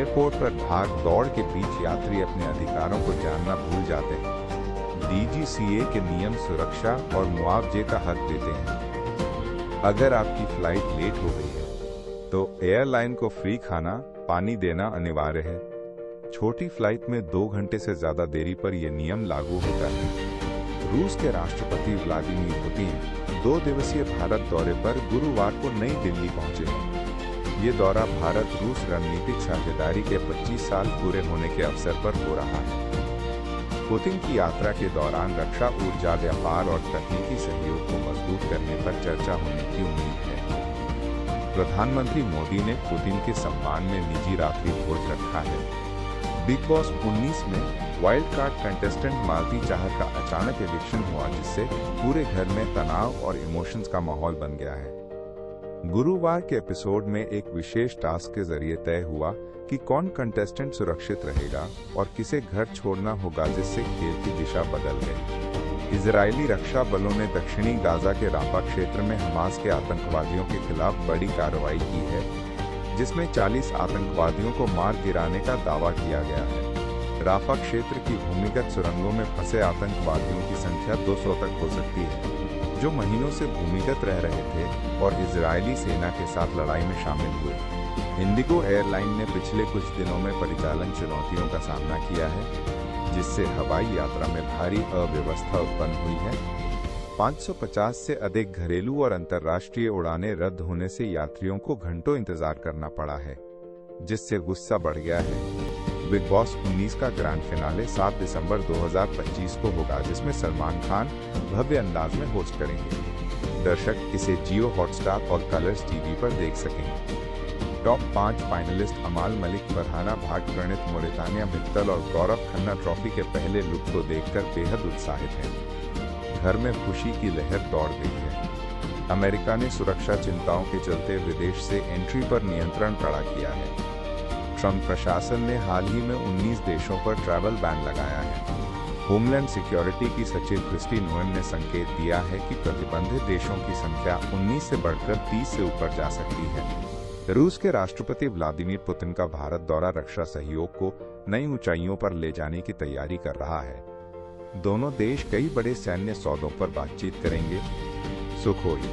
Airport पर भाग दौड़ के बीच यात्री अपने अधिकारों को जानना भूल जाते हैं। डीजीसीए के नियम सुरक्षा और मुआवजे का हक देते हैं। अगर आपकी फ्लाइट लेट हो गई है तो एयरलाइन को फ्री खाना पानी देना अनिवार्य है। छोटी फ्लाइट में 2 घंटे से ज्यादा देरी पर यह नियम लागू होता है। रूस के राष्ट्रपति व्लादिमीर पुतिन 2 दिवसीय भारत दौरे पर गुरुवार को नई दिल्ली पहुंचे हैं। ये दौरा भारत रूस रणनीतिक साझेदारी के 25 साल पूरे होने के अवसर पर हो रहा है। पुतिन की यात्रा के दौरान रक्षा, ऊर्जा, व्यापार और तकनीकी सहयोग को मजबूत करने पर चर्चा होने की उम्मीद है। प्रधानमंत्री मोदी ने पुतिन के सम्मान में निजी रात्रि भोज रखा है। बिग बॉस 19 में वाइल्ड कार्ड कंटेस्टेंट मालती चाहर का अचानक एविक्शन हुआ, जिससे पूरे घर में तनाव और इमोशंस का माहौल बन गया है। गुरुवार के एपिसोड में एक विशेष टास्क के जरिए तय हुआ कि कौन कंटेस्टेंट सुरक्षित रहेगा और किसे घर छोड़ना होगा, जिससे खेल की दिशा बदल गई। इजरायली रक्षा बलों ने दक्षिणी गाजा के राफा क्षेत्र में हमास के आतंकवादियों के खिलाफ बड़ी कार्रवाई की है, जिसमें 40 आतंकवादियों को मार गिराने का दावा किया गया है। राफा क्षेत्र की भूमिगत सुरंगों में फंसे आतंकवादियों की संख्या 200 तक हो सकती है, जो महीनों से भूमिगत रह रहे थे और इजरायली सेना के साथ लड़ाई में शामिल हुए। इंडिगो एयरलाइन ने पिछले कुछ दिनों में परिचालन चुनौतियों का सामना किया है, जिससे हवाई यात्रा में भारी अव्यवस्था उत्पन्न हुई है। 550 से अधिक घरेलू और अंतर्राष्ट्रीय उड़ानें रद्द होने से यात्रियों को घंटों इंतजार करना पड़ा है, जिससे गुस्सा बढ़ गया है। बिग बॉस 19 का ग्रैंड फिनाले 7 दिसंबर 2025 को होगा, जिसमें सलमान खान भव्य अंदाज में होस्ट करेंगे। दर्शक इसे जियो हॉटस्टार और कलर्स टीवी पर देख सकेंगे। टॉप 5 फाइनलिस्ट अमाल मलिक, फरहाना भाट, प्रणीत मोरेतानिया मित्तल और गौरव खन्ना ट्रॉफी के पहले लुक को देखकर बेहद उत्साहित हैं। घर में खुशी की लहर दौड़ गई है। अमेरिका ने सुरक्षा चिंताओं के चलते विदेश से एंट्री पर नियंत्रण कड़ा किया है। ट्रंप प्रशासन ने हाल ही में 19 देशों पर ट्रैवल बैन लगाया है। होमलैंड सिक्योरिटी की सचिव क्रिस्टी नोएम ने संकेत दिया है कि प्रतिबंधित देशों की संख्या 19 से बढ़कर 30 से ऊपर जा सकती है। रूस के राष्ट्रपति व्लादिमीर पुतिन का भारत दौरा रक्षा सहयोग को नई ऊंचाइयों पर ले जाने की तैयारी कर रहा है। दोनों देश कई बड़े सैन्य सौदों पर बातचीत करेंगे। सुखोई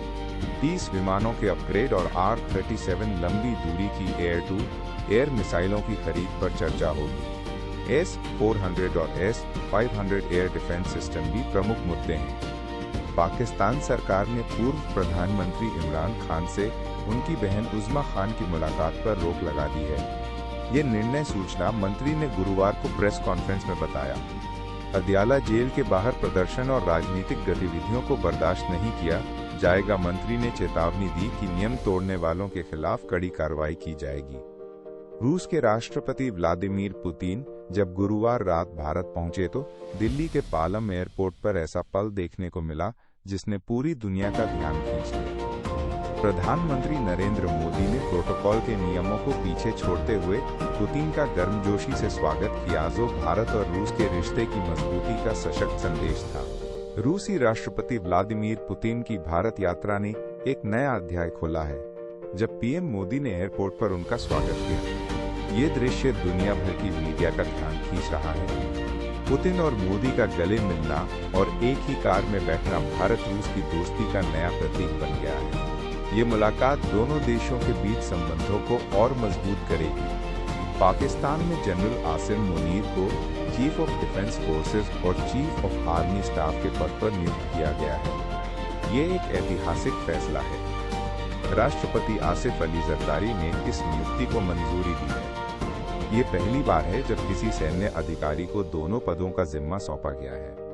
30 विमानों के अपग्रेड और R-37 लंबी दूरी की एयर टू एयर मिसाइलों की खरीद पर चर्चा होगी। S-400 और S-500 एयर डिफेंस सिस्टम भी प्रमुख मुद्दे हैं। पाकिस्तान सरकार ने पूर्व प्रधानमंत्री इमरान खान से उनकी बहन उज़्मा खान की मुलाकात पर रोक लगा दी है। ये निर्णय सूचना मंत्री ने गुरुवार को प्रेस कॉन्फ्रेंस में बताया। अदियाला जेल के बाहर प्रदर्शन और राजनीतिक गतिविधियों को बर्दाश्त नहीं किया जाएगा। मंत्री ने चेतावनी दी कि नियम तोड़ने वालों के खिलाफ कड़ी कार्रवाई की जाएगी। रूस के राष्ट्रपति व्लादिमीर पुतिन जब गुरुवार रात भारत पहुंचे तो दिल्ली के पालम एयरपोर्ट पर ऐसा पल देखने को मिला जिसने पूरी दुनिया का ध्यान खींच लिया। प्रधानमंत्री नरेंद्र मोदी ने प्रोटोकॉल के नियमों को पीछे छोड़ते हुए पुतिन का गर्मजोशी से स्वागत किया, जो भारत और रूस के रिश्ते की मजबूती का सशक्त संदेश था। रूसी राष्ट्रपति व्लादिमीर पुतिन की भारत यात्रा ने एक नया अध्याय खोला है, जब पीएम मोदी ने एयरपोर्ट पर उनका स्वागत किया। ये दृश्य दुनिया भर की मीडिया का ध्यान खींच रहा है। पुतिन और मोदी का गले मिलना और एक ही कार में बैठना भारत रूस की दोस्ती का नया प्रतीक बन गया है। ये मुलाकात दोनों देशों के बीच संबंधों को और मजबूत करेगी। पाकिस्तान में जनरल आसिम मुनीर को चीफ ऑफ डिफेंस फोर्सेस और चीफ ऑफ आर्मी स्टाफ के पद पर नियुक्त किया गया है। ये एक ऐतिहासिक फैसला है। राष्ट्रपति आसिफ अली जरदारी ने इस नियुक्ति को मंजूरी दी है। ये पहली बार है जब किसी सैन्य अधिकारी को दोनों पदों का जिम्मा सौंपा गया है।